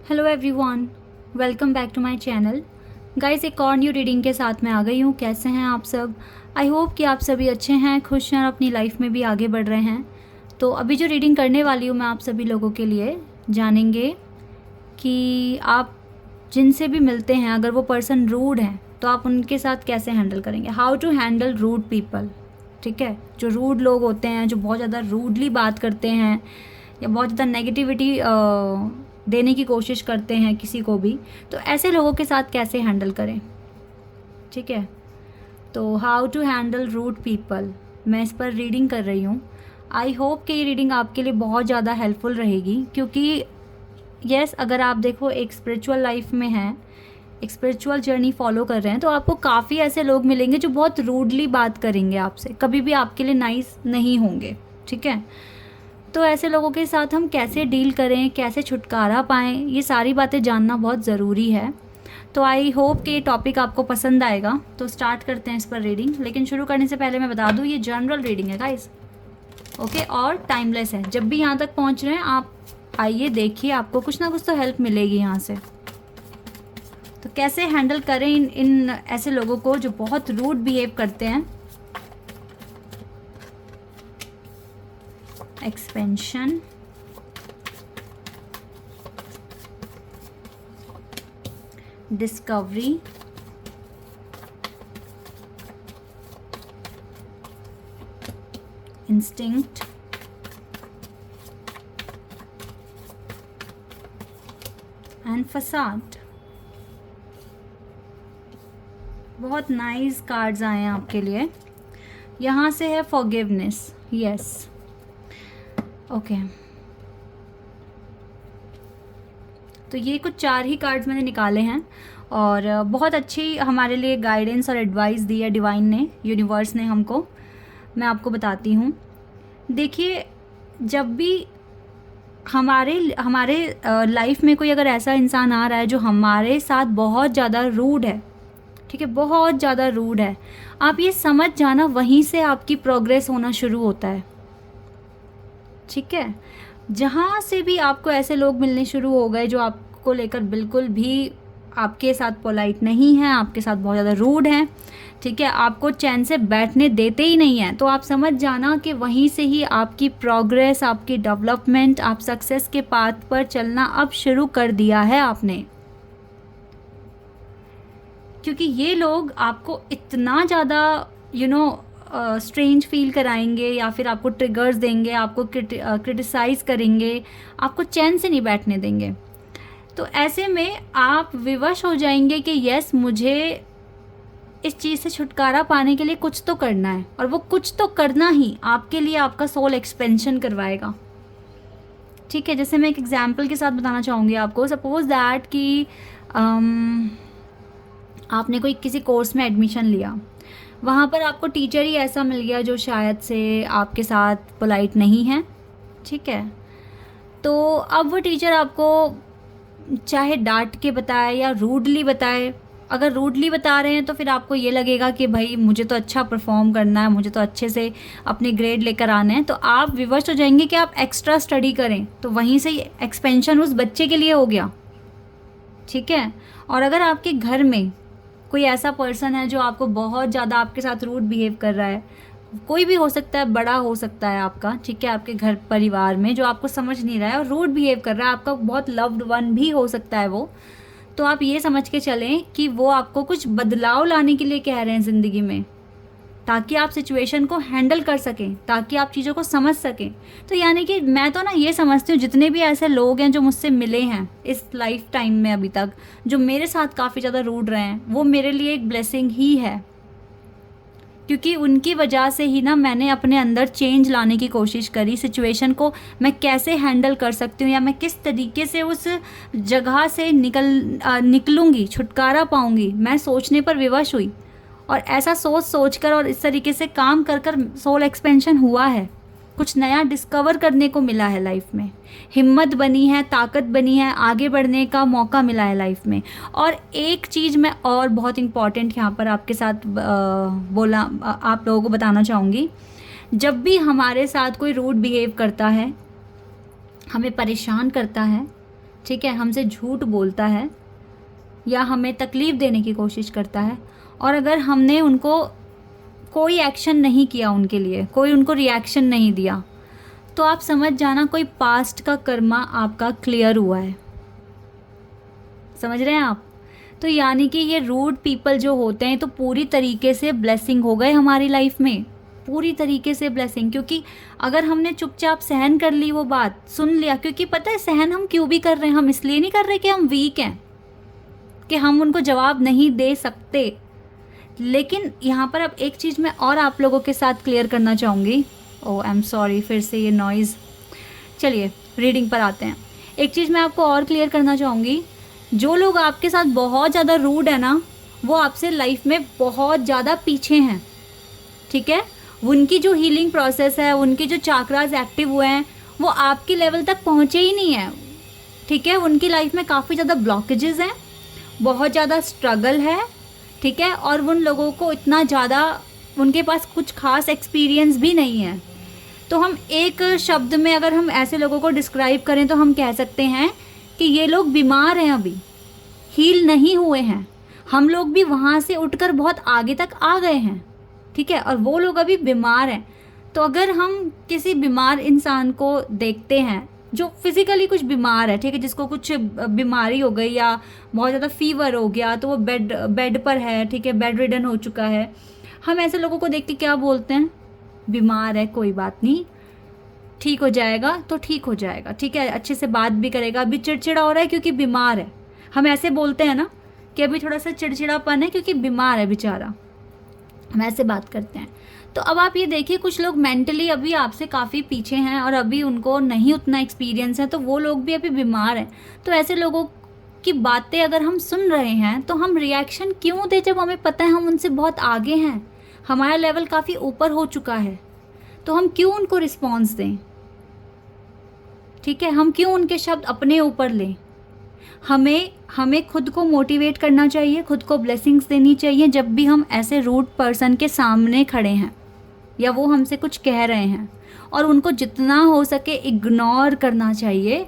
Hello everyone, welcome back to my channel. Guys, एक और new reading के साथ मैं आ गई हूँ। कैसे हैं आप सब? आई होप कि आप सभी अच्छे हैं, खुश हैं और अपनी लाइफ में भी आगे बढ़ रहे हैं। तो अभी जो रीडिंग करने वाली हूँ मैं आप सभी लोगों के लिए, जानेंगे कि आप जिनसे भी मिलते हैं अगर वो पर्सन रूड हैं तो आप उनके साथ कैसे हैंडल करेंगे। How to handle rude people. ठीक है, जो रूड लोग होते हैं, जो बहुत ज़्यादा रूडली बात करते हैं या बहुत ज़्यादा नेगेटिविटी देने की कोशिश करते हैं किसी को भी, तो ऐसे लोगों के साथ कैसे हैंडल करें। ठीक है, तो how to handle rude people, मैं इस पर रीडिंग कर रही हूँ। आई होप कि ये रीडिंग आपके लिए बहुत ज़्यादा हेल्पफुल रहेगी, क्योंकि यस, अगर आप देखो एक स्पिरिचुअल लाइफ में हैं, एक स्पिरिचुअल जर्नी फॉलो कर रहे हैं, तो आपको काफ़ी ऐसे लोग मिलेंगे जो बहुत रूडली बात करेंगे आपसे, कभी भी आपके लिए नाइस नहीं होंगे। ठीक है, तो ऐसे लोगों के साथ हम कैसे डील करें, कैसे छुटकारा पाएँ, ये सारी बातें जानना बहुत ज़रूरी है। तो आई होप कि ये टॉपिक आपको पसंद आएगा। तो स्टार्ट करते हैं इस पर रीडिंग। लेकिन शुरू करने से पहले मैं बता दूँ, ये जनरल रीडिंग है गाइस, ओके, और टाइमलेस है। जब भी यहाँ तक पहुँच रहे हैं आप आइए, देखिए, आपको कुछ ना कुछ तो हेल्प मिलेगी यहाँ से। तो कैसे हैंडल करें इन ऐसे लोगों को जो बहुत रूड बिहेव करते हैं। Expansion, discovery, instinct, and facade. बहुत नाइस कार्ड्स आए हैं आपके लिए। यहाँ से है फॉरगिवनेस, यस, ओके। तो ये कुछ 4 ही कार्ड्स मैंने निकाले हैं और बहुत अच्छी हमारे लिए गाइडेंस और एडवाइस दी है डिवाइन ने, यूनिवर्स ने हमको। मैं आपको बताती हूँ। देखिए, जब भी हमारे लाइफ में कोई अगर ऐसा इंसान आ रहा है जो हमारे साथ बहुत ज़्यादा रूड है, ठीक है, बहुत ज़्यादा रूड है, आप ये समझ जाना वहीं से आपकी प्रोग्रेस होना शुरू होता है। ठीक है, जहाँ से भी आपको ऐसे लोग मिलने शुरू हो गए जो आपको लेकर बिल्कुल भी आपके साथ पोलाइट नहीं है, आपके साथ बहुत ज़्यादा रूड हैं, ठीक है, आपको चैन से बैठने देते ही नहीं हैं, तो आप समझ जाना कि वहीं से ही आपकी प्रोग्रेस, आपकी डेवलपमेंट, आप सक्सेस के पाथ पर चलना अब शुरू कर दिया है आपने। क्योंकि ये लोग आपको इतना ज़्यादा स्ट्रेंज फील कराएंगे या फिर आपको ट्रिगर्स देंगे, आपको क्रिटिसाइज़ करेंगे, आपको चैन से नहीं बैठने देंगे। तो ऐसे में आप विवश हो जाएंगे कि यस, मुझे इस चीज़ से छुटकारा पाने के लिए कुछ तो करना है, और वो कुछ तो करना ही आपके लिए आपका सोल एक्सपेंशन करवाएगा। ठीक है, जैसे मैं एक एग्जाम्पल के साथ बताना चाहूँगी आपको। सपोज दैट कि आपने कोई किसी कोर्स में एडमिशन लिया, वहाँ पर आपको टीचर ही ऐसा मिल गया जो शायद से आपके साथ पोलाइट नहीं है। ठीक है, तो अब वो टीचर आपको चाहे डांट के बताए या रूडली बताए, अगर रूडली बता रहे हैं तो फिर आपको ये लगेगा कि भाई मुझे तो अच्छा परफॉर्म करना है, मुझे तो अच्छे से अपने ग्रेड लेकर आने हैं, तो आप विवश हो जाएंगे कि आप एक्स्ट्रा स्टडी करें। तो वहीं से एक्सपेंशन उस बच्चे के लिए हो गया। ठीक है, और अगर आपके घर में कोई ऐसा पर्सन है जो आपको बहुत ज़्यादा आपके साथ रूड बिहेव कर रहा है, कोई भी हो सकता है, बड़ा हो सकता है आपका, ठीक है, आपके घर परिवार में, जो आपको समझ नहीं रहा है और रूड बिहेव कर रहा है, आपका बहुत लव्ड वन भी हो सकता है वो, तो आप ये समझ के चलें कि वो आपको कुछ बदलाव लाने के लिए कह रहे हैं ज़िंदगी में, ताकि आप सिचुएशन को हैंडल कर सकें, ताकि आप चीज़ों को समझ सकें। तो यानी कि मैं तो ना ये समझती हूँ, जितने भी ऐसे लोग हैं जो मुझसे मिले हैं इस लाइफ टाइम में अभी तक, जो मेरे साथ काफ़ी ज़्यादा रूड रहे हैं, वो मेरे लिए एक ब्लेसिंग ही है। क्योंकि उनकी वजह से ही ना मैंने अपने अंदर चेंज लाने की कोशिश करी। सिचुएशन को मैं कैसे हैंडल कर सकती हूँ या मैं किस तरीके से उस जगह से निकलूँगी, छुटकारा पाऊँगी, मैं सोचने पर विवश हुई। और ऐसा सोच कर और इस तरीके से काम कर कर सोल एक्सपेंशन हुआ है, कुछ नया डिस्कवर करने को मिला है लाइफ में, हिम्मत बनी है, ताकत बनी है, आगे बढ़ने का मौका मिला है लाइफ में। और एक चीज़ मैं और बहुत इम्पॉर्टेंट यहाँ पर आपके साथ आप लोगों को बताना चाहूँगी। जब भी हमारे साथ कोई रूड बिहेव करता है, हमें परेशान करता है, ठीक है, हमसे झूठ बोलता है या हमें तकलीफ़ देने की कोशिश करता है, और अगर हमने उनको कोई एक्शन नहीं किया, उनके लिए कोई उनको रिएक्शन नहीं दिया, तो आप समझ जाना कोई पास्ट का कर्मा आपका क्लियर हुआ है। समझ रहे हैं आप? तो यानी कि ये रूड पीपल जो होते हैं तो पूरी तरीके से ब्लेसिंग हो गए हमारी लाइफ में, पूरी तरीके से ब्लेसिंग। क्योंकि अगर हमने चुपचाप सहन कर ली, वो बात सुन लिया, क्योंकि पता है सहन हम क्यों भी कर रहे हैं, हम इसलिए नहीं कर रहे कि हम वीक हैं, कि हम उनको जवाब नहीं दे सकते। लेकिन यहाँ पर अब एक चीज़ मैं और आप लोगों के साथ क्लियर करना चाहूँगी। ओह आई एम सॉरी, फिर से ये नॉइज़। चलिए रीडिंग पर आते हैं। एक चीज़ मैं आपको और क्लियर करना चाहूँगी, जो लोग आपके साथ बहुत ज़्यादा रूड है ना, वो आपसे लाइफ में बहुत ज़्यादा पीछे हैं, ठीक है। उनकी जो हीलिंग प्रोसेस है, उनके जो चाक्रास एक्टिव हुए हैं, वो आपकी लेवल तक पहुँचे ही नहीं है, ठीक है। उनकी लाइफ में काफ़ी ज़्यादा ब्लॉकेजेस हैं, बहुत ज़्यादा स्ट्रगल है, ठीक है। और उन लोगों को इतना ज़्यादा, उनके पास कुछ खास एक्सपीरियंस भी नहीं है। तो हम एक शब्द में अगर हम ऐसे लोगों को डिस्क्राइब करें तो हम कह सकते हैं कि ये लोग बीमार हैं, अभी हील नहीं हुए हैं। हम लोग भी वहाँ से उठकर बहुत आगे तक आ गए हैं, ठीक है, और वो लोग अभी बीमार हैं। तो अगर हम किसी बीमार इंसान को देखते हैं जो फिज़िकली कुछ बीमार है, ठीक है, जिसको कुछ बीमारी हो गई या बहुत ज़्यादा फीवर हो गया, तो वो बेड पर है, ठीक है, बेड रिडन हो चुका है, हम ऐसे लोगों को देख के क्या बोलते हैं? बीमार है, कोई बात नहीं, ठीक हो जाएगा तो ठीक हो जाएगा, ठीक है, अच्छे से बात भी करेगा, अभी चिड़चिड़ा हो रहा है क्योंकि बीमार है। हम ऐसे बोलते हैं ना कि अभी थोड़ा सा चिड़चिड़ापन है क्योंकि बीमार है बेचारा, हम ऐसे बात करते हैं। तो अब आप ये देखिए, कुछ लोग मेंटली अभी आपसे काफ़ी पीछे हैं और अभी उनको नहीं उतना एक्सपीरियंस है, तो वो लोग भी अभी बीमार हैं। तो ऐसे लोगों की बातें अगर हम सुन रहे हैं तो हम रिएक्शन क्यों दें, जब हमें पता है हम उनसे बहुत आगे हैं, हमारा लेवल काफ़ी ऊपर हो चुका है, तो हम क्यों उनको रिस्पॉन्स दें, ठीक है, हम क्यों उनके शब्द अपने ऊपर लें। हमें खुद को मोटिवेट करना चाहिए, खुद को ब्लेसिंग्स देनी चाहिए जब भी हम ऐसे रूड पर्सन के सामने खड़े हैं या वो हमसे कुछ कह रहे हैं, और उनको जितना हो सके इग्नोर करना चाहिए,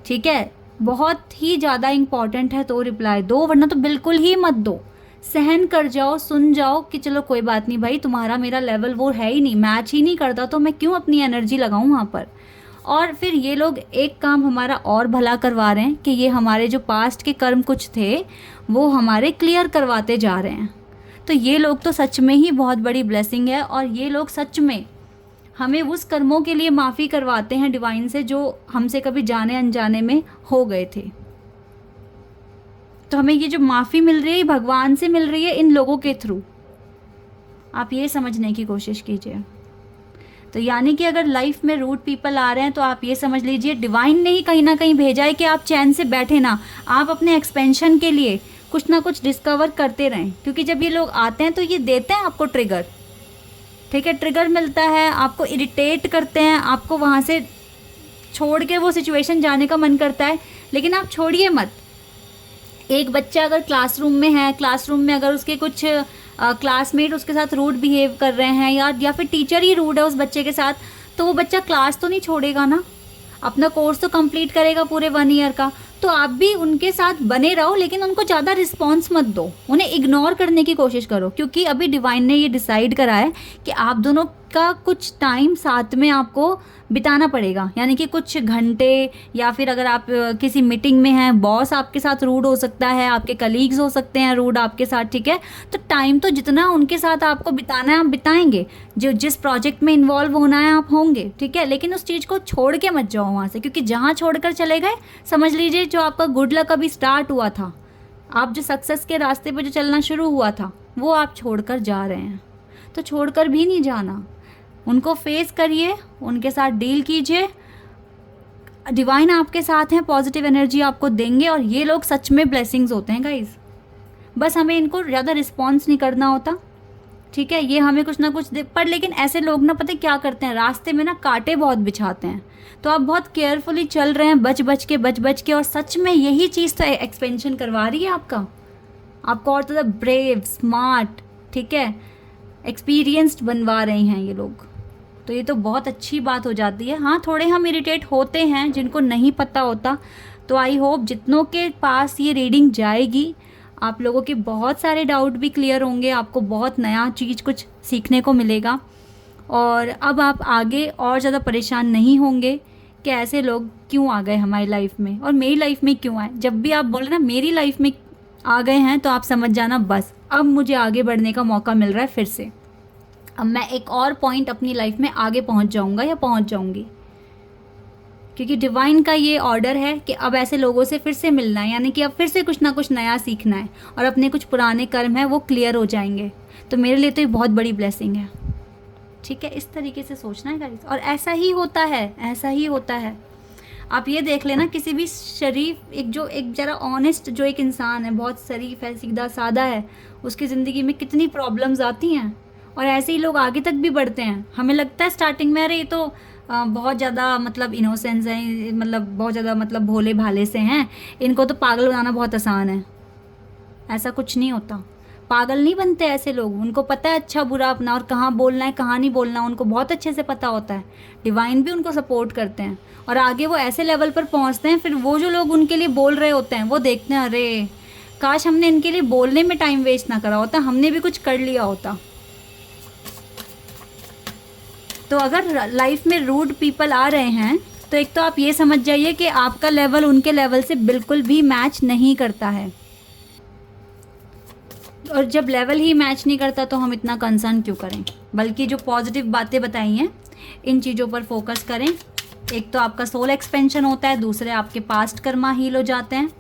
ठीक है। बहुत ही ज़्यादा इम्पॉर्टेंट है तो रिप्लाई दो, वरना तो बिल्कुल ही मत दो। सहन कर जाओ, सुन जाओ कि चलो कोई बात नहीं भाई, तुम्हारा मेरा लेवल वो है ही नहीं, मैच ही नहीं करता, तो मैं क्यों अपनी एनर्जी लगाऊं वहाँ पर। और फिर ये लोग एक काम हमारा और भला करवा रहे हैं कि ये हमारे जो पास्ट के कर्म कुछ थे वो हमारे क्लियर करवाते जा रहे हैं। तो ये लोग तो सच में ही बहुत बड़ी ब्लेसिंग है, और ये लोग सच में हमें उस कर्मों के लिए माफ़ी करवाते हैं डिवाइन से जो हमसे कभी जाने अनजाने में हो गए थे। तो हमें ये जो माफ़ी मिल रही है भगवान से मिल रही है इन लोगों के थ्रू, आप ये समझने की कोशिश कीजिए। तो यानी कि अगर लाइफ में रूड पीपल आ रहे हैं तो आप ये समझ लीजिए डिवाइन ने ही कहीं ना कहीं भेजा है कि आप चैन से बैठे ना, आप अपने एक्सपेंशन के लिए कुछ ना कुछ डिस्कवर करते रहें। क्योंकि जब ये लोग आते हैं तो ये देते हैं आपको ट्रिगर, ठीक है, ट्रिगर मिलता है, आपको इरिटेट करते हैं, आपको वहाँ से छोड़ के वो सिचुएशन जाने का मन करता है, लेकिन आप छोड़िए मत। एक बच्चा अगर क्लासरूम में है, क्लासरूम में अगर उसके कुछ क्लासमेट उसके साथ रूड बिहेव कर रहे हैं या फिर टीचर ही रूड है उस बच्चे के साथ, तो वो बच्चा क्लास तो नहीं छोड़ेगा ना, अपना कोर्स तो कंप्लीट करेगा पूरे 1 ईयर का। तो आप भी उनके साथ बने रहो, लेकिन उनको ज़्यादा रिस्पॉन्स मत दो, उन्हें इग्नोर करने की कोशिश करो। क्योंकि अभी डिवाइन ने ये डिसाइड करा है कि आप दोनों का कुछ टाइम साथ में आपको बिताना पड़ेगा, यानी कि कुछ घंटे, या फिर अगर आप किसी मीटिंग में हैं, बॉस आपके साथ रूड हो सकता है, आपके कलीग्स हो सकते हैं रूड आपके साथ, ठीक है। तो टाइम तो जितना उनके साथ आपको बिताना है आप बिताएंगे, जो जिस प्रोजेक्ट में इन्वॉल्व होना है आप होंगे, ठीक है। लेकिन उस चीज़ को छोड़ के मत जाओ वहाँ से, क्योंकि जहाँ छोड़कर चले गए समझ लीजिए जो आपका गुड लक अभी स्टार्ट हुआ था, आप जो सक्सेस के रास्ते पर जो चलना शुरू हुआ था वो आप छोड़कर जा रहे हैं। तो छोड़कर भी नहीं जाना, उनको फेस करिए, उनके साथ डील कीजिए, डिवाइन आपके साथ हैं, पॉजिटिव एनर्जी आपको देंगे, और ये लोग सच में ब्लेसिंग्स होते हैं गाइज। बस हमें इनको ज़्यादा रिस्पॉन्स नहीं करना होता, ठीक है। ये हमें कुछ ना कुछ पर लेकिन ऐसे लोग ना पता क्या करते हैं, रास्ते में ना कांटे बहुत बिछाते हैं। तो आप बहुत केयरफुली चल रहे हैं, बच बच के, और सच में यही चीज़ तो एक्सपेंशन करवा रही है आपको और तो ब्रेव, स्मार्ट, ठीक है, एक्सपीरियंस्ड बनवा रहे हैं ये लोग। तो ये तो बहुत अच्छी बात हो जाती है। हाँ, थोड़े हम इरिटेट होते हैं, जिनको नहीं पता होता तो आई होप जितनों के पास ये रीडिंग जाएगी आप लोगों के बहुत सारे डाउट भी क्लियर होंगे, आपको बहुत नया चीज़ कुछ सीखने को मिलेगा और अब आप आगे और ज़्यादा परेशान नहीं होंगे कि ऐसे लोग क्यों आ गए हमारी लाइफ में और मेरी लाइफ में क्यों आए। जब भी आप बोले ना मेरी लाइफ में आ गए हैं तो आप समझ जाना बस अब मुझे आगे बढ़ने का मौका मिल रहा है फिर से, अब मैं एक और पॉइंट अपनी लाइफ में आगे पहुंच जाऊंगा या पहुंच जाऊंगी, क्योंकि डिवाइन का ये ऑर्डर है कि अब ऐसे लोगों से फिर से मिलना है, यानी कि अब फिर से कुछ ना कुछ नया सीखना है और अपने कुछ पुराने कर्म हैं वो क्लियर हो जाएंगे। तो मेरे लिए तो ये बहुत बड़ी ब्लेसिंग है। ठीक है, इस तरीके से सोचना है गाइस और ऐसा ही होता है, ऐसा ही होता है। आप ये देख लेना किसी भी शरीफ एक ज़रा ऑनेस्ट जो एक इंसान है, बहुत शरीफ है, सीधा सादा है, उसकी ज़िंदगी में कितनी प्रॉब्लम्स आती हैं और ऐसे ही लोग आगे तक भी बढ़ते हैं। हमें लगता है स्टार्टिंग में अरे ये तो बहुत ज़्यादा मतलब इनोसेंस हैं, मतलब बहुत ज़्यादा मतलब भोले भाले से हैं, इनको तो पागल बनाना बहुत आसान है। ऐसा कुछ नहीं होता, पागल नहीं बनते ऐसे लोग, उनको पता है अच्छा बुरा अपना और कहाँ बोलना है कहाँ नहीं बोलना, उनको बहुत अच्छे से पता होता है। डिवाइन भी उनको सपोर्ट करते हैं और आगे वो ऐसे लेवल पर पहुँचते हैं, फिर वो जो लोग उनके लिए बोल रहे होते हैं वो देखते हैं अरे काश हमने इनके लिए बोलने में टाइम वेस्ट ना करा होता, हमने भी कुछ कर लिया होता। तो अगर लाइफ में रूड पीपल आ रहे हैं तो एक तो आप ये समझ जाइए कि आपका लेवल उनके लेवल से बिल्कुल भी मैच नहीं करता है, और जब लेवल ही मैच नहीं करता तो हम इतना कंसर्न क्यों करें, बल्कि जो पॉजिटिव बातें बताई हैं इन चीज़ों पर फोकस करें। एक तो आपका सोल एक्सपेंशन होता है, दूसरे आपके पास्ट कर्मा हील हो जाते हैं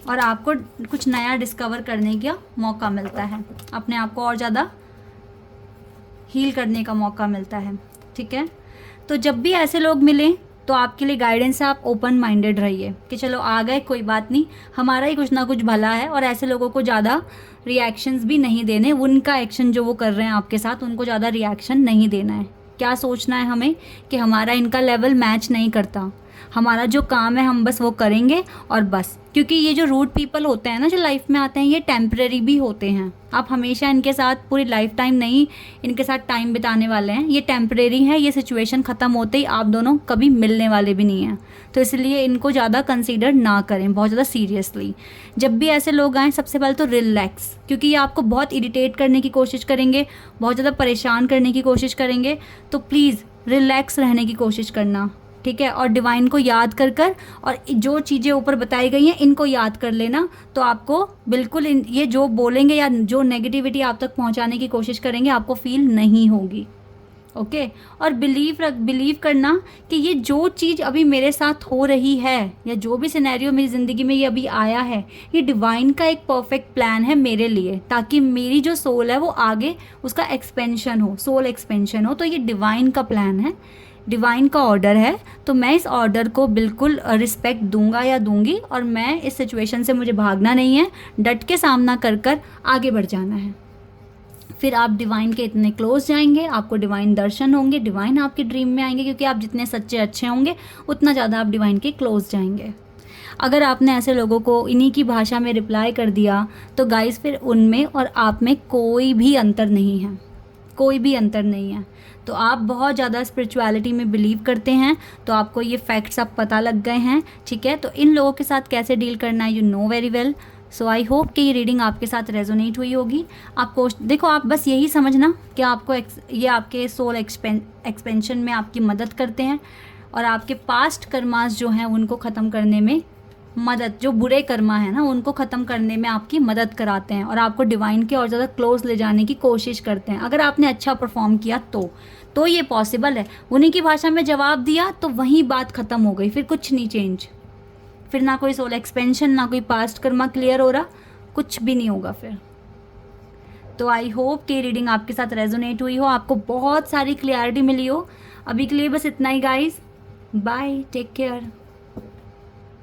और आपको कुछ नया डिस्कवर करने का मौका मिलता है, अपने आप को और ज़्यादा हील करने का मौका मिलता है। ठीक है, तो जब भी ऐसे लोग मिलें तो आपके लिए गाइडेंस है, आप ओपन माइंडेड रहिए कि चलो आ गए कोई बात नहीं, हमारा ही कुछ ना कुछ भला है, और ऐसे लोगों को ज़्यादा रिएक्शंस भी नहीं देने, उनका एक्शन जो वो कर रहे हैं आपके साथ उनको ज़्यादा रिएक्शन नहीं देना है। क्या सोचना है हमें कि हमारा इनका लेवल मैच नहीं करता, हमारा जो काम है हम बस वो करेंगे और बस। क्योंकि ये जो रूड पीपल होते हैं ना जो लाइफ में आते हैं ये टेम्परेरी भी होते हैं, आप हमेशा इनके साथ पूरी लाइफ टाइम नहीं इनके साथ टाइम बिताने वाले हैं, ये टेम्परेरी है, ये सिचुएशन ख़त्म होते ही आप दोनों कभी मिलने वाले भी नहीं हैं। तो इसलिए इनको ज़्यादा कंसीडर ना करें बहुत ज़्यादा सीरियसली। जब भी ऐसे लोग आएँ सबसे पहले तो रिलैक्स, क्योंकि ये आपको बहुत इरिटेट करने की कोशिश करेंगे, बहुत ज़्यादा परेशान करने की कोशिश करेंगे, तो प्लीज़ रिलैक्स रहने की कोशिश करना। ठीक है, और डिवाइन को याद कर कर और जो चीज़ें ऊपर बताई गई हैं इनको याद कर लेना, तो आपको बिल्कुल ये जो बोलेंगे या जो नेगेटिविटी आप तक पहुंचाने की कोशिश करेंगे आपको फील नहीं होगी। ओके, और बिलीव करना कि ये जो चीज़ अभी मेरे साथ हो रही है या जो भी सिनेरियो मेरी ज़िंदगी में ये अभी आया है ये डिवाइन का एक परफेक्ट प्लान है मेरे लिए, ताकि मेरी जो सोल है वो आगे उसका एक्सपेंशन हो, सोल एक्सपेंशन हो। तो ये डिवाइन का प्लान है, डिवाइन का ऑर्डर है, तो मैं इस ऑर्डर को बिल्कुल रिस्पेक्ट दूंगा या दूंगी, और मैं इस सिचुएशन से मुझे भागना नहीं है, डट के सामना कर कर आगे बढ़ जाना है। फिर आप डिवाइन के इतने क्लोज जाएंगे, आपको डिवाइन दर्शन होंगे, डिवाइन आपके ड्रीम में आएंगे, क्योंकि आप जितने सच्चे अच्छे होंगे उतना ज़्यादा आप डिवाइन के क्लोज जाएंगे। अगर आपने ऐसे लोगों को इन्हीं की भाषा में रिप्लाई कर दिया तो गाइस फिर उनमें और आप में कोई भी अंतर नहीं है, कोई भी अंतर नहीं है। तो आप बहुत ज़्यादा स्पिरिचुअलिटी में बिलीव करते हैं, तो आपको ये फैक्ट्स अब पता लग गए हैं। ठीक है, तो इन लोगों के साथ कैसे डील करना है you know very well. So I hope कि ये रीडिंग आपके साथ रेजोनेट हुई होगी। आपको देखो, आप बस यही समझना कि आपको ये आपके सोल एक्सपेंशन में आपकी मदद करते हैं और आपके पास्ट कर्मास जो हैं उनको ख़त्म करने में मदद, जो बुरे कर्मा है ना उनको ख़त्म करने में आपकी मदद कराते हैं और आपको डिवाइन के और ज़्यादा क्लोज ले जाने की कोशिश करते हैं। अगर आपने अच्छा परफॉर्म किया तो ये पॉसिबल है। उन्हीं की भाषा में जवाब दिया तो वहीं बात ख़त्म हो गई, फिर कुछ नहीं चेंज, फिर ना कोई सोल एक्सपेंशन ना कोई पास्ट कर्मा क्लियर हो रहा, कुछ भी नहीं होगा फिर। तो आई होप कि रीडिंग आपके साथ रेजोनेट हुई हो, आपको बहुत सारी क्लियरिटी मिली हो। अभी के लिए बस इतना ही गाइस, बाय, टेक केयर।